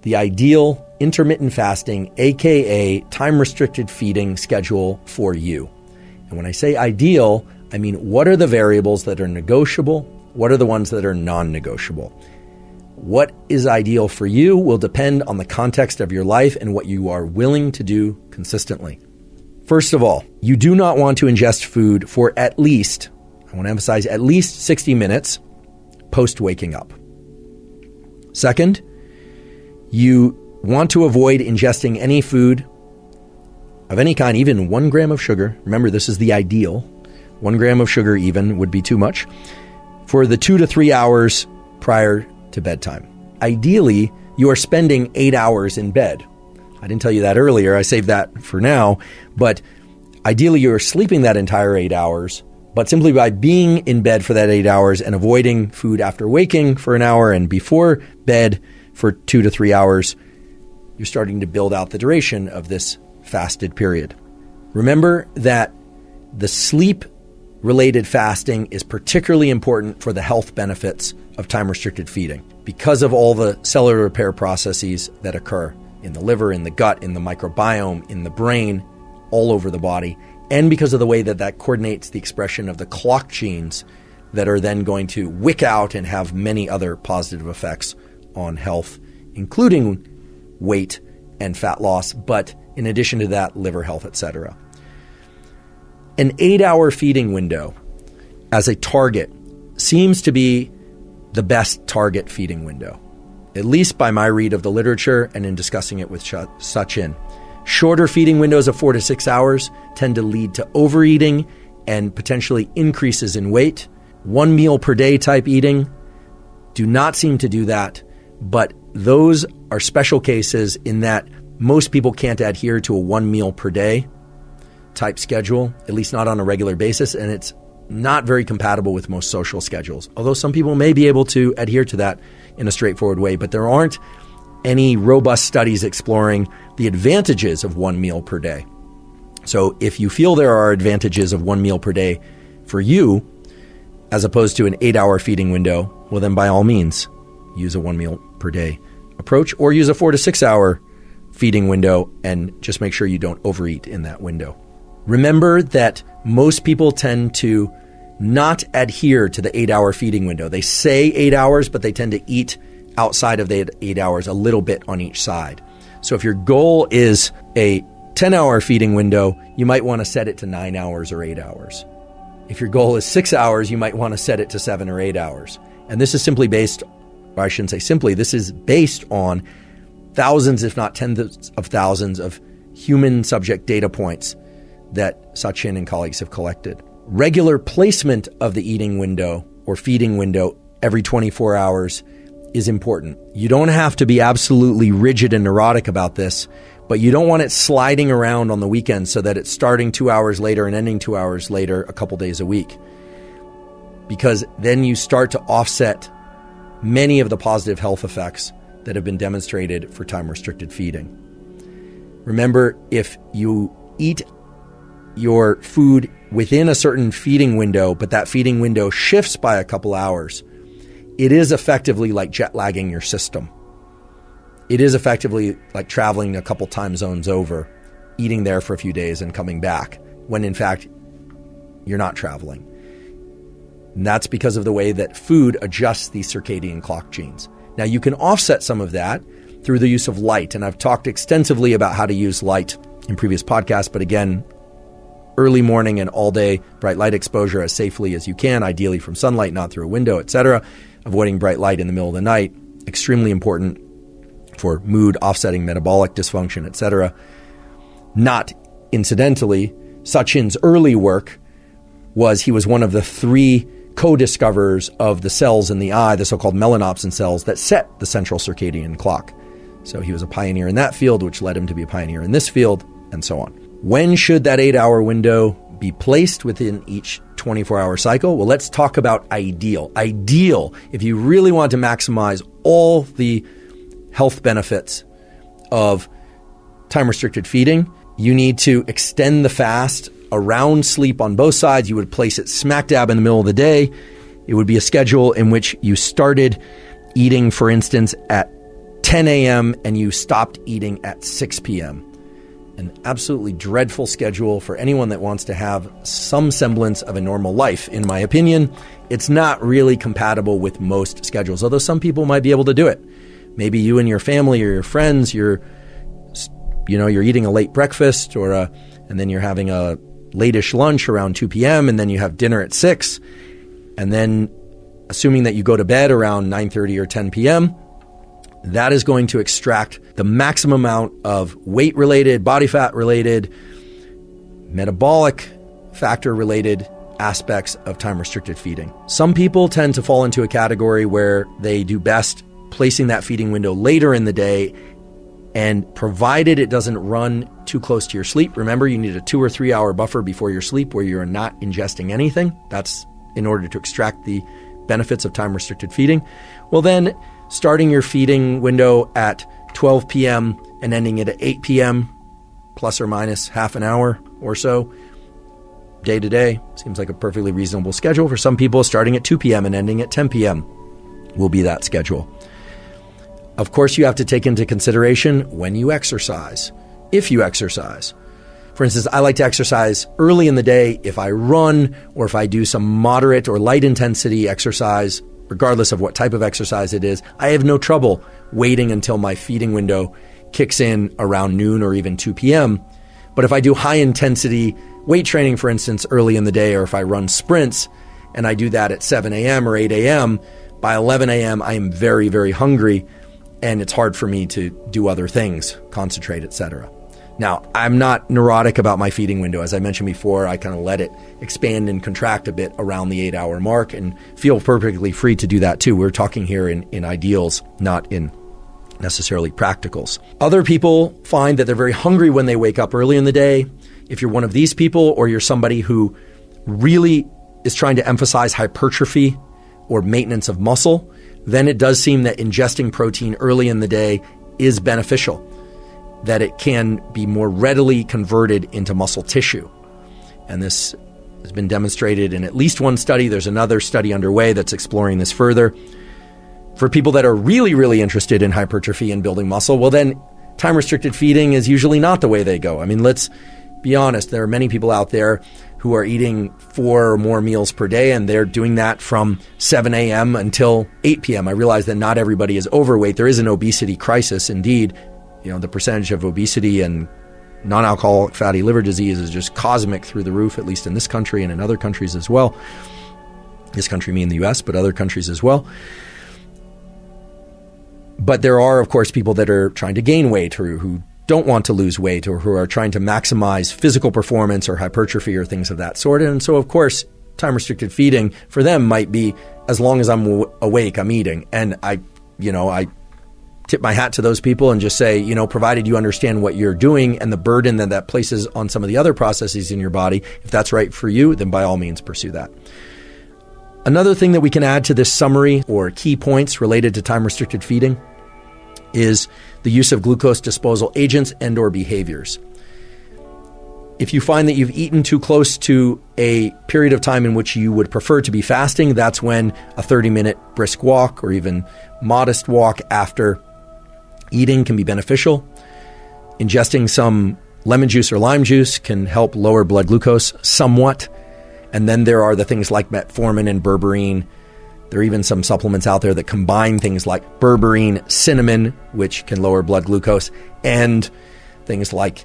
the ideal intermittent fasting, aka time-restricted feeding schedule for you. And when I say ideal, I mean what are the variables that are negotiable? What are the ones that are non-negotiable? What is ideal for you will depend on the context of your life and what you are willing to do consistently. First of all, you do not want to ingest food for at least, I want to emphasize, at least 60 minutes post waking up. Second, you want to avoid ingesting any food of any kind, even 1 gram of sugar. Remember, this is the ideal. 1 gram of sugar even would be too much for the 2 to 3 hours prior to bedtime. Ideally, you are spending 8 hours in bed. I didn't tell you that earlier. I saved that for now. But ideally, you're sleeping that entire 8 hours. But simply by being in bed for that 8 hours and avoiding food after waking for an hour and before bed for 2 to 3 hours, you're starting to build out the duration of this fasted period. Remember that the sleep-related fasting is particularly important for the health benefits of time-restricted feeding because of all the cellular repair processes that occur in the liver, in the gut, in the microbiome, in the brain, all over the body, and because of the way that that coordinates the expression of the clock genes that are then going to wick out and have many other positive effects on health, including weight and fat loss, but in addition to that, liver health, etc. An 8-hour feeding window as a target seems to be the best target feeding window, at least by my read of the literature and in discussing it with Sachin. Shorter feeding windows of 4 to 6 hours tend to lead to overeating and potentially increases in weight. 1 meal per day type eating do not seem to do that, but those are special cases in that most people can't adhere to a 1 meal per day type schedule, at least not on a regular basis, and it's not very compatible with most social schedules. Although some people may be able to adhere to that in a straightforward way, but there aren't any robust studies exploring the advantages of 1 meal per day. So if you feel there are advantages of 1 meal per day for you, as opposed to an 8-hour feeding window, well then by all means, use a 1 meal per day approach or use a 4 to 6 hour feeding window and just make sure you don't overeat in that window. Remember that most people tend to not adhere to the 8-hour feeding window. They say 8 hours, but they tend to eat outside of the 8 hours a little bit on each side. So if your goal is a 10-hour feeding window, you might want to set it to 9 hours or 8 hours. If your goal is 6 hours, you might want to set it to 7 or 8 hours. And this is simply based, or I shouldn't say simply, this is based on thousands, if not tens of thousands of human subject data points that Sachin and colleagues have collected. Regular placement of the eating window or feeding window every 24 hours is important. You don't have to be absolutely rigid and neurotic about this, but you don't want it sliding around on the weekend so that it's starting 2 hours later and ending 2 hours later a couple days a week. Because then you start to offset many of the positive health effects that have been demonstrated for time-restricted feeding. Remember, if you eat your food within a certain feeding window, but that feeding window shifts by a couple hours, it is effectively like jet lagging your system. It is effectively like traveling a couple time zones over, eating there for a few days and coming back, when in fact, you're not traveling. And that's because of the way that food adjusts these circadian clock genes. Now, you can offset some of that through the use of light, and I've talked extensively about how to use light in previous podcasts, but again, early morning and all day bright light exposure as safely as you can, ideally from sunlight, not through a window, etc. Avoiding bright light in the middle of the night, extremely important for mood, offsetting metabolic dysfunction, etc. Not incidentally, Sachin's early work he was one of the 3 co-discoverers of the cells in the eye, the so-called melanopsin cells that set the central circadian clock. So he was a pioneer in that field, which led him to be a pioneer in this field, and so on. When should that 8-hour window be placed within each 24-hour cycle? Well, let's talk about ideal. Ideal, if you really want to maximize all the health benefits of time-restricted feeding, you need to extend the fast around sleep on both sides. You would place it smack dab in the middle of the day. It would be a schedule in which you started eating, for instance, at 10 10 a.m. and you stopped eating at 6 p.m. An absolutely dreadful schedule for anyone that wants to have some semblance of a normal life. In my opinion, it's not really compatible with most schedules, although some people might be able to do it. Maybe you and your family or your friends, you're eating a late breakfast and then you're having a late-ish lunch around 2 p.m. and then you have dinner at 6. And then assuming that you go to bed around 9:30 or 10 p.m., that is going to extract the maximum amount of weight-related, body fat-related, metabolic factor-related aspects of time-restricted feeding. Some people tend to fall into a category where they do best placing that feeding window later in the day, and provided it doesn't run too close to your sleep. Remember, you need a 2 or 3 hour buffer before your sleep where you're not ingesting anything. That's in order to extract the benefits of time-restricted feeding. Well, then starting your feeding window at 12 p.m. and ending it at 8 p.m., plus or minus half an hour or so, day to day, seems like a perfectly reasonable schedule. For some people, starting at 2 p.m. and ending at 10 p.m. will be that schedule. Of course, you have to take into consideration when you exercise, if you exercise. For instance, I like to exercise early in the day if I run or if I do some moderate or light intensity exercise, regardless of what type of exercise it is. I have no trouble waiting until my feeding window kicks in around noon or even 2 p.m. But if I do high intensity weight training, for instance, early in the day, or if I run sprints and I do that at 7 a.m. or 8 a.m., by 11 a.m. I am very, very hungry and it's hard for me to do other things, concentrate, etc. Now, I'm not neurotic about my feeding window. As I mentioned before, I kind of let it expand and contract a bit around the 8 hour mark and feel perfectly free to do that too. We're talking here in ideals, not in necessarily practicals. Other people find that they're very hungry when they wake up early in the day. If you're one of these people, or you're somebody who really is trying to emphasize hypertrophy or maintenance of muscle, then it does seem that ingesting protein early in the day is beneficial, that it can be more readily converted into muscle tissue. And this has been demonstrated in at least one study. There's another study underway that's exploring this further. For people that are really, really interested in hypertrophy and building muscle, well then time-restricted feeding is usually not the way they go. I mean, let's be honest. There are many people out there who are eating 4 or more meals per day, and they're doing that from 7 a.m. until 8 p.m. I realize that not everybody is overweight. There is an obesity crisis indeed. The percentage of obesity and non-alcoholic fatty liver disease is just cosmic through the roof, at least in this country and in other countries as well. This country meaning the U.S., but other countries as well. But there are, of course, people that are trying to gain weight or who don't want to lose weight or who are trying to maximize physical performance or hypertrophy or things of that sort. And so, of course, time-restricted feeding for them might be as long as I'm awake, I'm eating. And I tip my hat to those people and just say, provided you understand what you're doing and the burden that places on some of the other processes in your body, if that's right for you, then by all means pursue that. Another thing that we can add to this summary or key points related to time-restricted feeding is the use of glucose disposal agents and or behaviors. If you find that you've eaten too close to a period of time in which you would prefer to be fasting, that's when a 30-minute brisk walk or even modest walk after eating can be beneficial. Ingesting some lemon juice or lime juice can help lower blood glucose somewhat. And then there are the things like metformin and berberine. There are even some supplements out there that combine things like berberine, cinnamon, which can lower blood glucose, and things like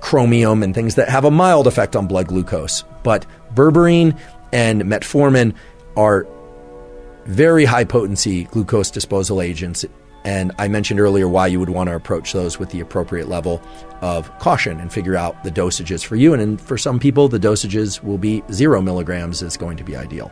chromium and things that have a mild effect on blood glucose. But berberine and metformin are very high potency glucose disposal agents. And I mentioned earlier why you would want to approach those with the appropriate level of caution and figure out the dosages for you. And for some people, the dosages will be 0 milligrams is going to be ideal.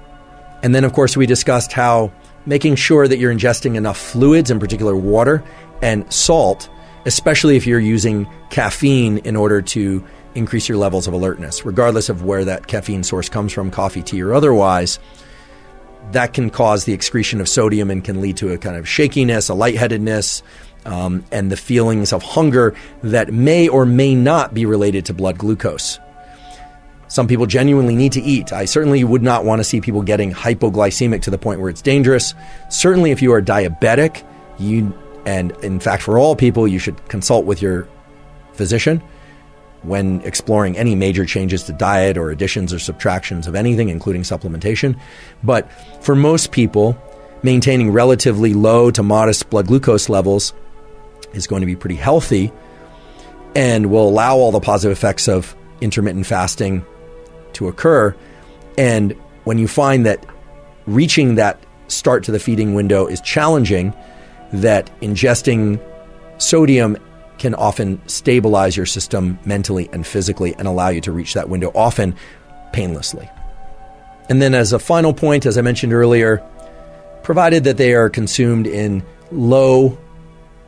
And then, of course, we discussed how making sure that you're ingesting enough fluids, in particular water and salt, especially if you're using caffeine in order to increase your levels of alertness, regardless of where that caffeine source comes from, coffee, tea, or otherwise. That can cause the excretion of sodium and can lead to a kind of shakiness, a lightheadedness, and the feelings of hunger that may or may not be related to blood glucose. Some people genuinely need to eat. I certainly would not want to see people getting hypoglycemic to the point where it's dangerous. Certainly if you are diabetic, And in fact, for all people, you should consult with your physician when exploring any major changes to diet or additions or subtractions of anything, including supplementation. But for most people, maintaining relatively low to modest blood glucose levels is going to be pretty healthy and will allow all the positive effects of intermittent fasting to occur. And when you find that reaching that start to the feeding window is challenging, that ingesting sodium can often stabilize your system mentally and physically and allow you to reach that window, often painlessly. And then as a final point, as I mentioned earlier, provided that they are consumed in low,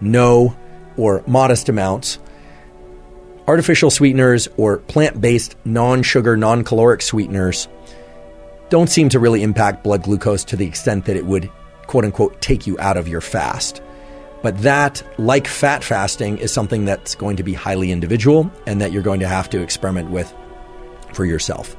no, or modest amounts, artificial sweeteners or plant-based non-sugar, non-caloric sweeteners don't seem to really impact blood glucose to the extent that it would, quote unquote, take you out of your fast. But that, like fat fasting, is something that's going to be highly individual and that you're going to have to experiment with for yourself.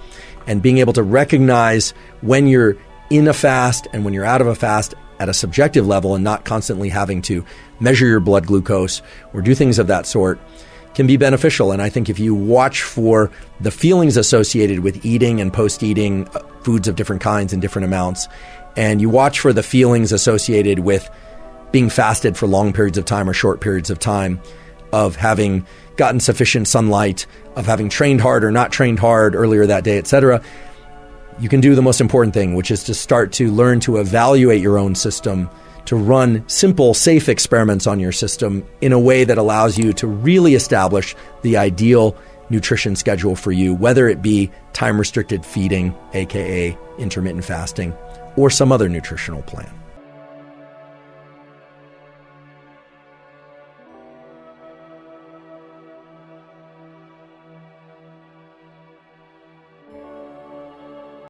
And being able to recognize when you're in a fast and when you're out of a fast at a subjective level and not constantly having to measure your blood glucose or do things of that sort can be beneficial. And I think if you watch for the feelings associated with eating and post-eating foods of different kinds and different amounts, and you watch for the feelings associated with being fasted for long periods of time or short periods of time, of having gotten sufficient sunlight, of having trained hard or not trained hard earlier that day, etc., you can do the most important thing, which is to start to learn to evaluate your own system, to run simple, safe experiments on your system in a way that allows you to really establish the ideal nutrition schedule for you, whether it be time-restricted feeding, aka intermittent fasting, or some other nutritional plan.